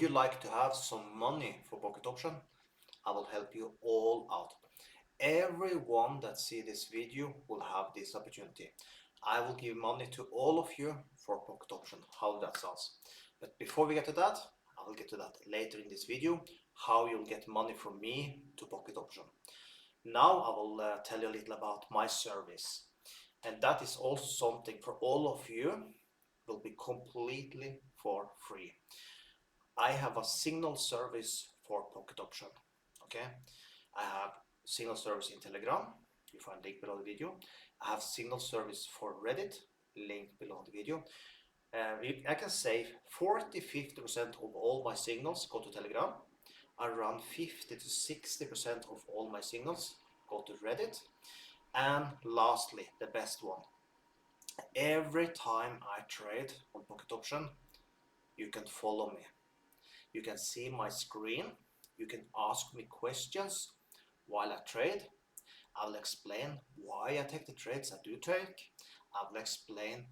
Would you like to have some money for Pocket Option? I will help you all out. Everyone that see this video will have this opportunity. I will give money to all of you for Pocket Option. How that sounds. But before we get to that, I will get to that later in this video, how you'll get money from me to Pocket Option. Now I will tell you a little about my service. And that is also something for all of you, will be completely for free. I have a signal service for Pocket Option. Okay, I have signal service in Telegram. You find link below the video. I have signal service for Reddit. Link below the video. I can say 40-50% of all my signals go to Telegram. Around 50-60% of all my signals go to Reddit. And lastly, the best one. Every time I trade on Pocket Option, you can follow me. You can see my screen. You can ask me questions while I trade. I will explain why I take the trades I do take. I will explain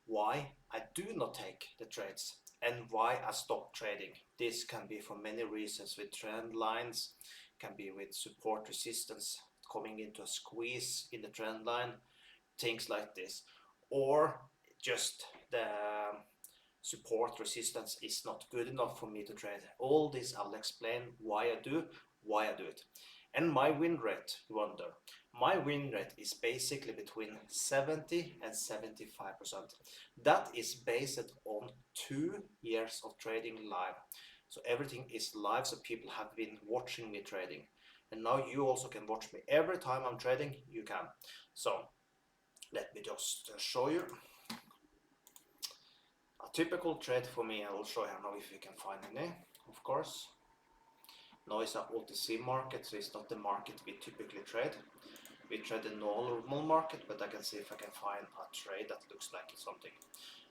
why I do not take the trades and why I stop trading. This can be for many reasons, with trend lines, can be with support resistance coming into a squeeze in the trend line, things like this, or just the support resistance is not good enough for me to trade. All this I'll explain why I do it. And my win rate, you wonder. My win rate is basically between 70 and 75%. That is based on 2 years of trading live. So everything is live, so people have been watching me trading. And now you also can watch me every time I'm trading, you can. So let me just show you. A typical trade for me, I will show you now if you can find any, of course. Now it's an OTC market, so it's not the market we typically trade. We trade the normal market, but I can see if I can find a trade that looks like it's something.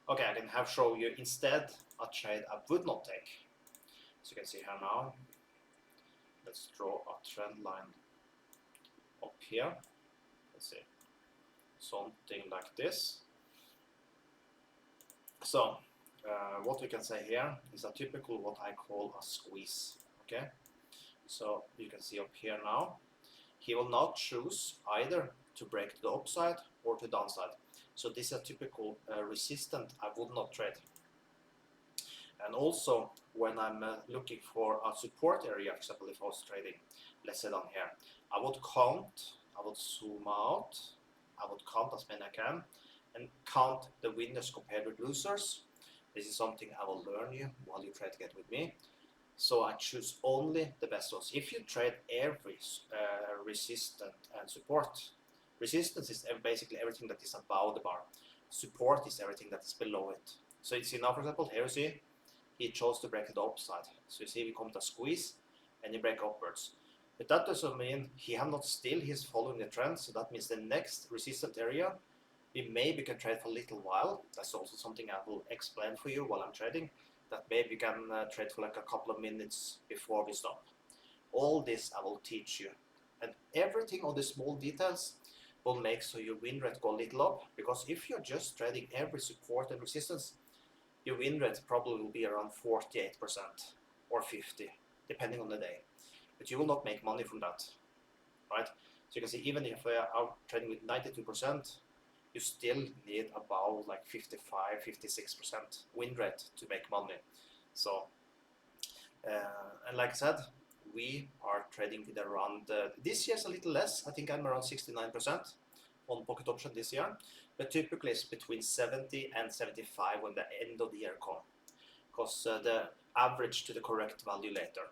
Okay, I can show you instead a trade I would not take. So you can see here now. Let's draw a trend line up here. Let's see, something like this. So what we can say here is a typical what I call a squeeze. Okay, so you can see up here now, he will now choose either to break to the upside or to the downside. So this is a typical resistance I would not trade. And also when I'm looking for a support area, for example, if I was trading, let's say down here, I would count, I would zoom out, I would count as many I can, and count the winners compared with losers. This is something I will learn you while you trade Get with me. So I choose only the best ones. If you trade every resistance and support, resistance is basically everything that is above the bar. Support is everything that is below it. So you see now, for example, here you see, he chose to break the upside. So you see we come to a squeeze and he break upwards. But that doesn't mean he have not still, he's following the trend. So that means the next resistance area, we maybe can trade for a little while. That's also something I will explain for you while I'm trading. That maybe you can trade for like a couple of minutes before we stop. All this I will teach you. And everything on the small details will make so your win rate go a little up. Because if you're just trading every support and resistance, your win rate probably will be around 48% or 50%, depending on the day. But you will not make money from that, right? So you can see even if we are trading with 92%, you still need about like 55-56% win rate to make money. So and like I said, we are trading with around this year's a little less. I think I'm around 69% on Pocket Option this year, but typically it's between 70 and 75 when the end of the year comes, because the average to the correct value later.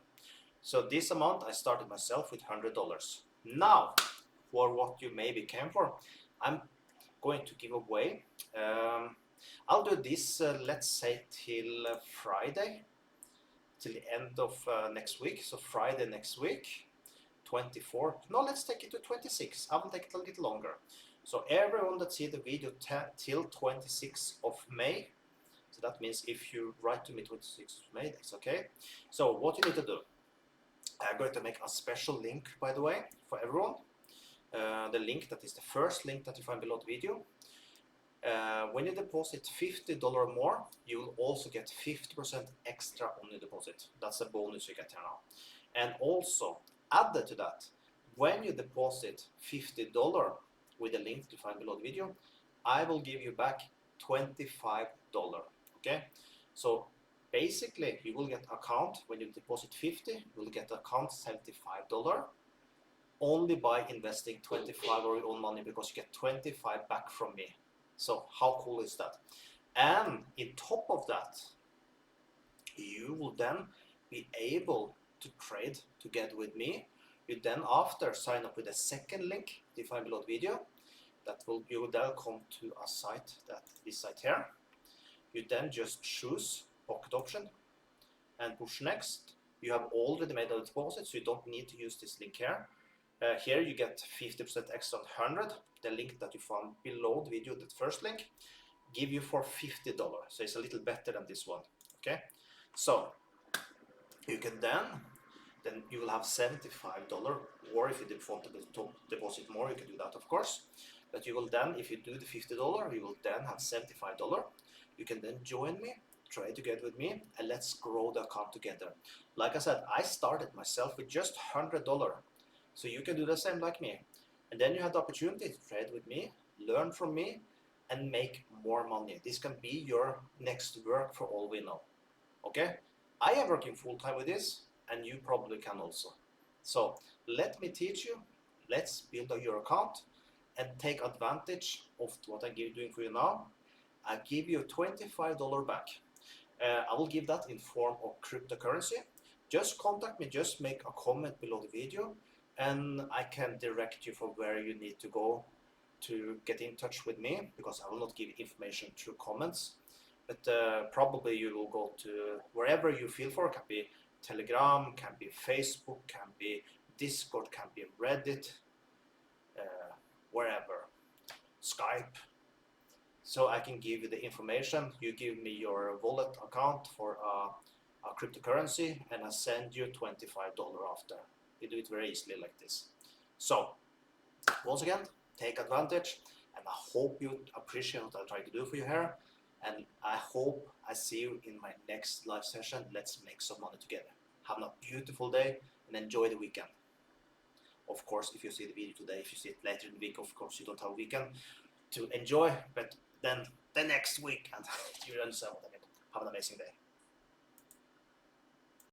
So this amount I started myself with $100. Now, for what you maybe came for, I'm going to give away. I'll do this, let's say, till Friday, till the end of next week. So Friday next week, 24. No, let's take it to 26. I will take it a little longer. So everyone that see the video till 26th of May. So that means if you write to me 26th of May, that's okay. So what you need to do, I'm going to make a special link, by the way, for everyone. The link that is the first link that you find below the video. When you deposit $50 more, you will also get 50% extra on your deposit. That's a bonus you get here now. And also, added to that, when you deposit $50 with the link to find below the video, I will give you back $25. Okay, so basically you will get account when you deposit 50, you will get account $75 only by investing 25 of your own money, because you get 25 back from me. So how cool is that? And in top of that, you will then be able to trade together with me. You then after sign up with a second link defined below the video. You will then come to a site, this site here. You then just choose pocket option and push next. You have already made a deposit, so you don't need to use this link here. Here you get 50% extra on 100. The link that you found below the video, that first link, give you for $50. So it's a little better than this one. Okay, so you can then you will have $75, or if you want to deposit more, you can do that, of course. But you will then, if you do the $50, you will then have $75. You can then join me, trade together with me, and let's grow the account together. Like I said, I started myself with just $100, so you can do the same like me. And then you have the opportunity to trade with me, learn from me, and make more money. This can be your next work for all we know. Okay, I am working full-time with this, and you probably can also. So let me teach you. Let's build your account and take advantage of what I'm doing for you now. I give you $25 back. I will give that in form of cryptocurrency. Just contact me, just make a comment below the video, and I can direct you for where you need to go to get in touch with me, because I will not give information through comments. But probably you will go to wherever you feel for. It can be Telegram, can be Facebook, can be Discord, can be Reddit, wherever, Skype. So I can give you the information. You give me your wallet account for a cryptocurrency, and I send you $25 after. You do it very easily like this. So once again, take advantage, and I hope you appreciate what I try to do for you here. And I hope I see you in my next live session. Let's make some money together. Have a beautiful day and enjoy the weekend. Of course, if you see the video today, if you see it later in the week, of course you don't have a weekend to enjoy, but then the next week, and you understand what I mean. Have an amazing day.